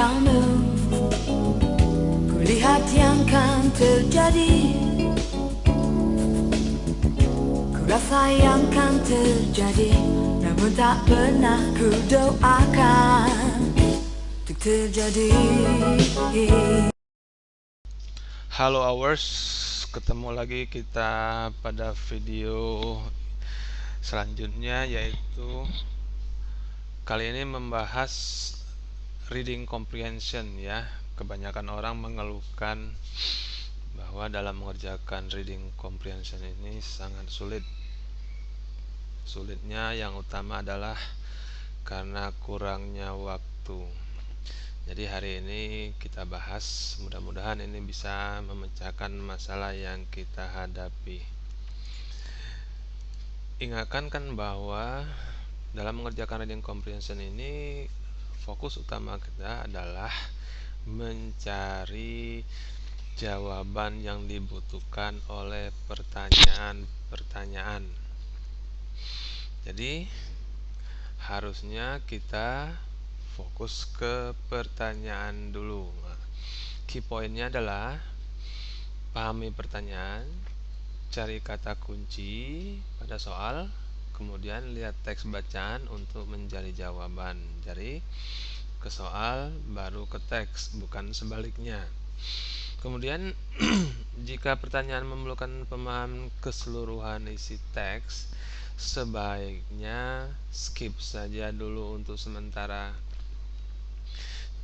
kamu, kulihat yang kan terjadi, kurasa yang kan terjadi, namun tak pernah ku doakan untuk terjadi. Halo Hours, ketemu lagi kita pada video selanjutnya, yaitu kali ini membahas reading comprehension ya. Kebanyakan orang mengeluhkan bahwa dalam mengerjakan reading comprehension ini sangat sulit. Sulitnya yang utama adalah karena kurangnya waktu. Jadi hari ini kita bahas, mudah-mudahan ini bisa memecahkan masalah yang kita hadapi. Ingatkan kan bahwa dalam mengerjakan reading comprehension ini fokus utama kita adalah mencari jawaban yang dibutuhkan oleh pertanyaan-pertanyaan. Jadi harusnya kita fokus ke pertanyaan dulu. Nah, key pointnya adalah pahami pertanyaan, cari kata kunci pada soal, kemudian lihat teks bacaan untuk mencari jawaban. Jadi ke soal baru ke teks, bukan sebaliknya. Kemudian jika pertanyaan memerlukan pemahaman keseluruhan isi teks, sebaiknya skip saja dulu untuk sementara.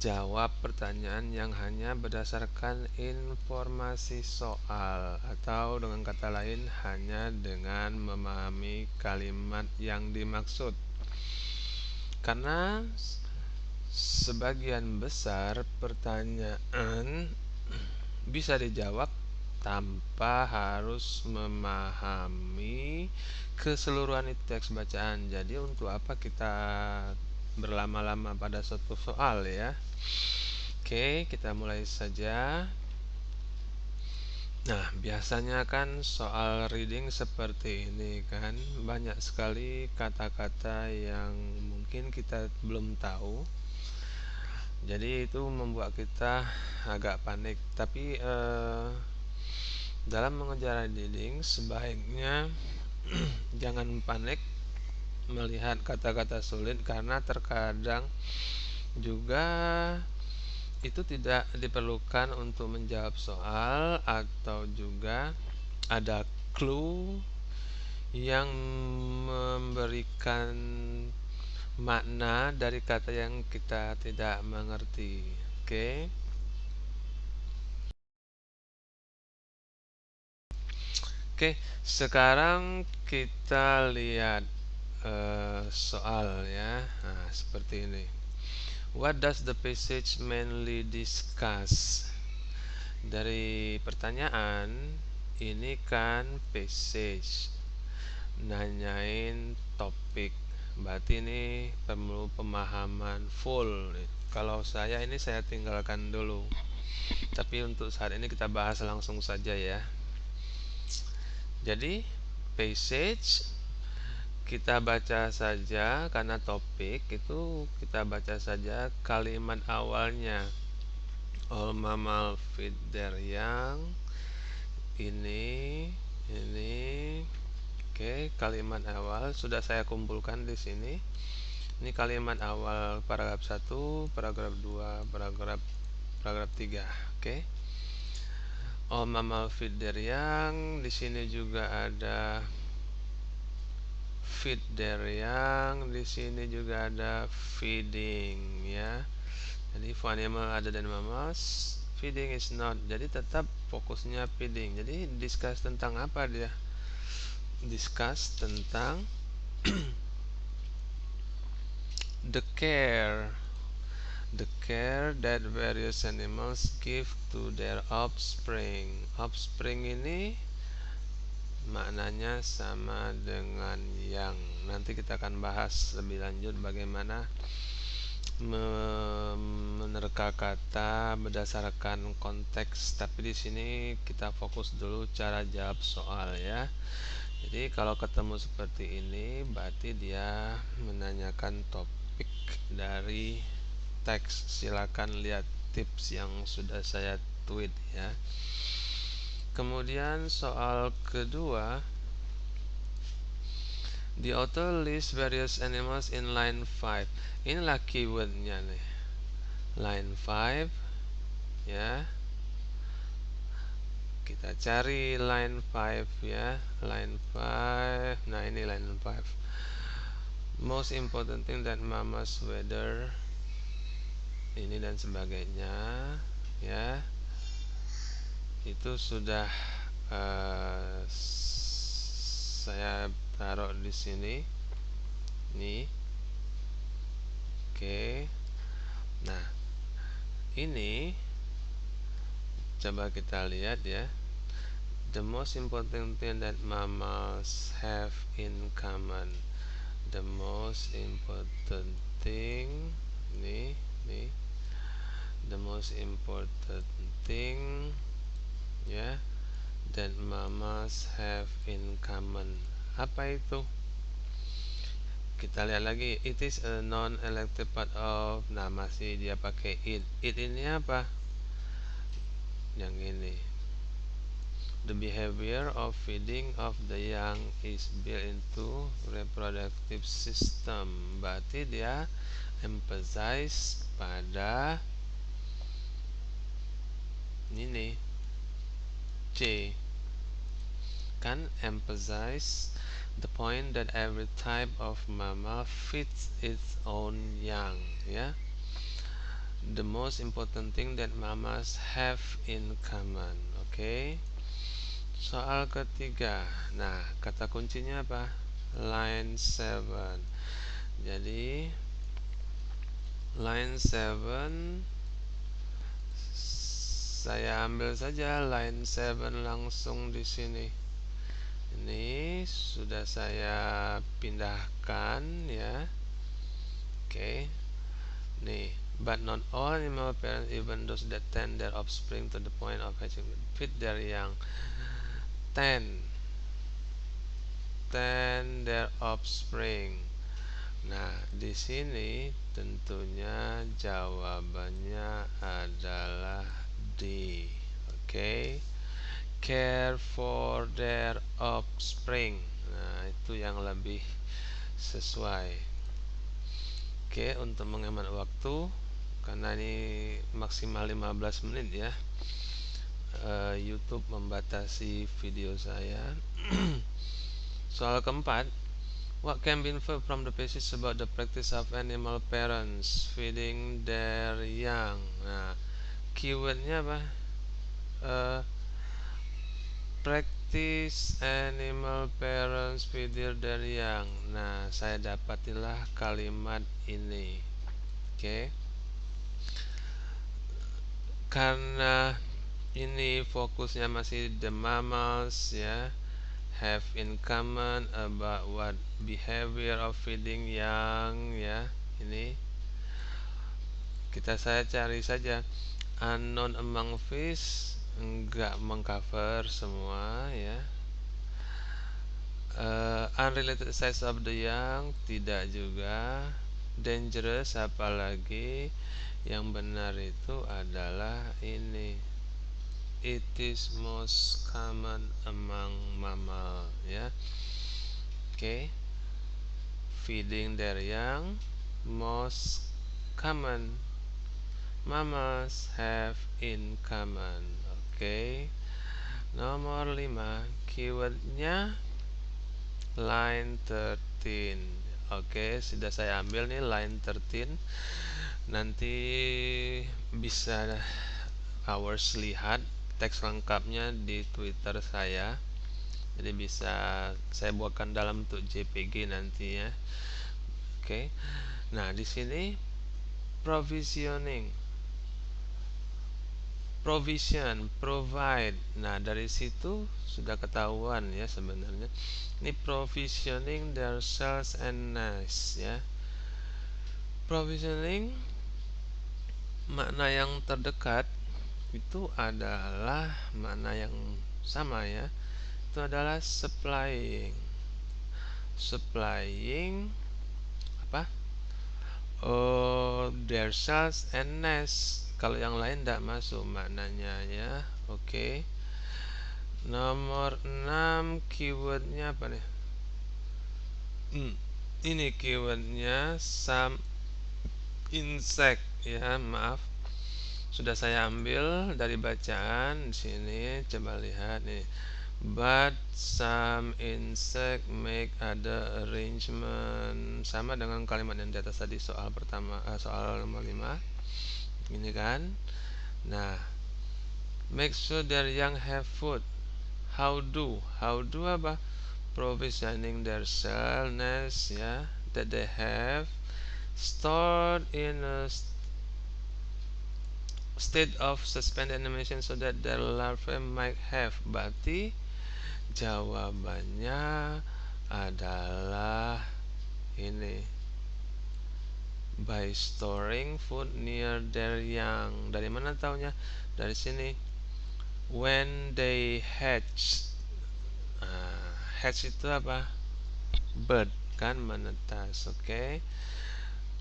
Jawab pertanyaan yang hanya berdasarkan informasi soal, atau dengan kata lain hanya dengan memahami kalimat yang dimaksud. Karena sebagian besar pertanyaan bisa dijawab tanpa harus memahami keseluruhan teks bacaan. Jadi untuk apa kita berlama-lama pada suatu soal ya? Oke, kita mulai saja. Nah, biasanya kan soal reading seperti ini kan, banyak sekali kata-kata yang mungkin kita belum tahu. Jadi itu membuat kita agak panik. Tapi dalam mengejar reading sebaiknya jangan panik melihat kata-kata sulit, karena terkadang juga itu tidak diperlukan untuk menjawab soal, atau juga ada clue yang memberikan makna dari kata yang kita tidak mengerti. Oke. Oke, sekarang kita lihat soal ya. Nah, seperti ini. What does the passage mainly discuss? Dari pertanyaan ini kan passage nanyain topik, berarti ini perlu pemahaman full. Kalau saya ini saya tinggalkan dulu, tapi untuk saat ini kita bahas langsung saja ya. Jadi passage kita baca saja, karena topik itu kita baca saja kalimat awalnya. All mammal feed their young. Ini oke, kalimat awal sudah saya kumpulkan di sini. Ini kalimat awal paragraf 1, paragraf 2, paragraf 3. Oke. All mammal feed their young. Di sini juga ada feed their young. Di sini juga ada feeding ya. Jadi for animal other than mammals, feeding is not. Jadi tetap fokusnya feeding. Jadi discuss tentang apa dia? Discuss tentang the care that various animals give to their offspring. Offspring ini maknanya sama dengan yang. Nanti kita akan bahas lebih lanjut bagaimana menerka kata berdasarkan konteks, tapi di sini kita fokus dulu cara jawab soal ya. Jadi kalau ketemu seperti ini berarti dia menanyakan topik dari teks. Silakan lihat tips yang sudah saya tweet ya. Kemudian soal kedua, the author lists various animals in line 5. Inilah keywordnya nih, line 5 ya. Kita cari line 5 ya, line 5. Nah, ini line 5. Most important thing that mama's weather, ini dan sebagainya ya. Itu sudah saya taruh di sini nih. Oke. Nah, ini coba kita lihat ya. The most important thing that mammals have in common. The most important thing, nih, the most important thing ya, that mammals have in common. Apa itu? Kita lihat lagi. It is a non-elective part of. Nah, masih dia pakai it. It ini apa? Yang ini. The behavior of feeding of the young is built into reproductive system. Berarti dia emphasize pada ini C, kan emphasize the point that every type of mammal feeds its own young ya. The most important thing that mammals have in common. Oke. Soal ketiga. Nah, kata kuncinya apa? Line 7. Jadi line 7 saya ambil saja line 7 langsung di sini. Ini sudah saya pindahkan ya. Oke. Nih, but not all animal parents, even those that tend their offspring to the point of hatching, feed their young. Tend their offspring. Nah, di sini tentunya jawabannya adalah D. Oke. Care for their offspring. Nah, itu yang lebih sesuai. Oke, untuk menghemat waktu karena ini maksimal 15 menit ya. YouTube membatasi video saya. Soal keempat, what can be inferred from the passage about the practice of animal parents feeding their young? Nah, keywordnya apa? Practice animal parents feeding their young. Nah, saya dapatilah kalimat ini. Oke. Karena ini fokusnya masih the mammals ya, have in common about what behavior of feeding young ya. Ini saya cari saja unknown among fish, enggak mengcover semua ya. Unrelated size of the young, tidak juga. Dangerous, apalagi. Yang benar itu adalah ini. It is most common among mammal ya. Oke. Feeding their young, most common mammals have in common. Oke. Nomor 5, keywordnya line 13. Oke, sudah saya ambil nih line 13. Nanti bisa hours lihat teks lengkapnya di Twitter saya. Jadi bisa saya buatkan dalam bentuk JPG nantinya. Oke. Nah, di sini provisioning, provision, provide. Nah, dari situ sudah ketahuan ya sebenarnya. Ini provisioning their cells and nests ya. Provisioning makna yang terdekat itu adalah makna yang sama ya. Itu adalah supplying apa? their cells and nest. Kalau yang lain tidak masuk maknanya ya. Oke. Nomor 6 keywordnya apa nih? Ini keywordnya some insect ya, maaf. Sudah saya ambil dari bacaan di sini. Coba lihat nih. But some insect make other arrangement. Sama dengan kalimat yang di atas tadi, soal pertama, soal nomor 5. Ini kan. Nah, make sure their young have food. How do apa? Provisioning their cell nest ya, that they have stored in a state of suspended animation so that their larvae might have. Berarti jawabannya adalah ini, by storing food near their young. Dari mana taunya? Dari sini, when they hatch. Hatch itu apa? Bird kan, menetas. Oke.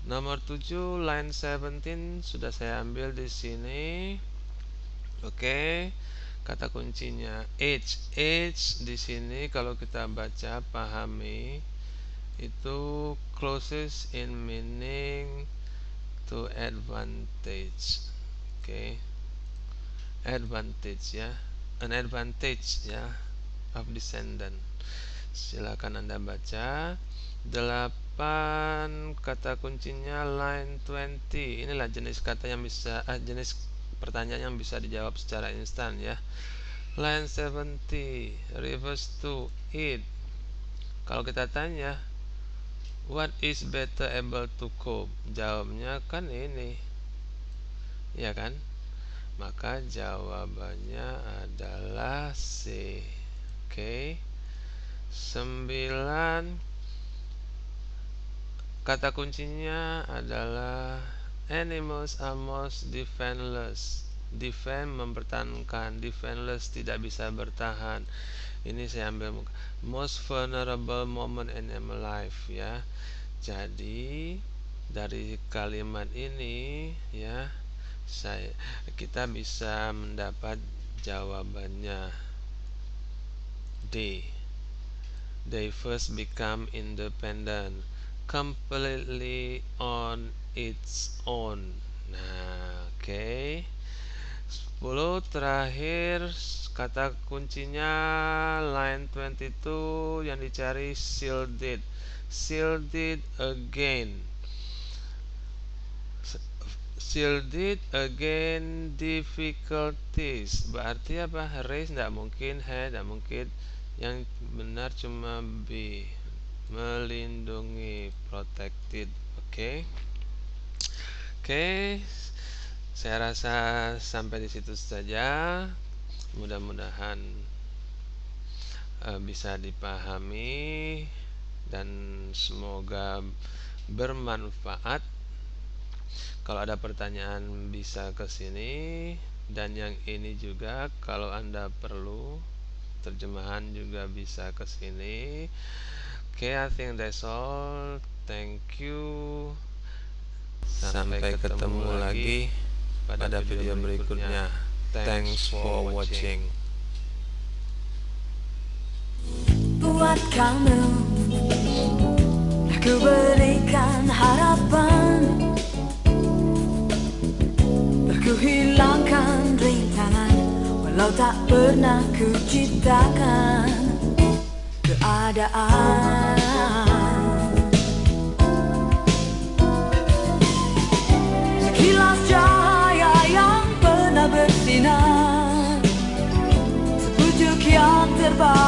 Nomor 7 line 17 sudah saya ambil di sini. Oke. Kata kuncinya age. Age di sini kalau kita baca, pahami, itu closest in meaning to advantage. Oke. Advantage ya. An advantage ya of descendant. Silakan Anda baca. 8 kata kuncinya line 20. Inilah jenis kata yang bisa jenis pertanyaan yang bisa dijawab secara instan ya. Line 70 refers to it. Kalau kita tanya what is better able to cope, jawabnya kan ini, ya kan? Maka jawabannya adalah C. Oke. 9 kata kuncinya adalah animals are most defenseless. Defend mempertahankan, defenseless tidak bisa bertahan. Ini saya ambil most vulnerable moment in animal life ya. Jadi dari kalimat ini ya, kita bisa mendapat jawabannya D. They first become independent completely on its own. Nah, oke. 10 terakhir kata kuncinya line 22 yang dicari shielded. Shielded again. Shielded again difficulties. Berarti apa? Race tidak mungkin, head tidak mungkin. Yang benar cuma B, melindungi, protected. Oke. Saya rasa sampai di situ saja. Mudah-mudahan bisa dipahami dan semoga bermanfaat. Kalau ada pertanyaan bisa ke sini, dan yang ini juga kalau Anda perlu terjemahan juga bisa ke sini. Oke, I think that's all. Thank you. Sampai ketemu lagi pada video berikutnya. Thanks for watching. Buat kamu, aku berikan harapan. Aku hilangkan rintangan, walau tak pernah ku ciptakan keadaan. Sekilas cahaya yang pernah bersinar, sepucuk yang terbaik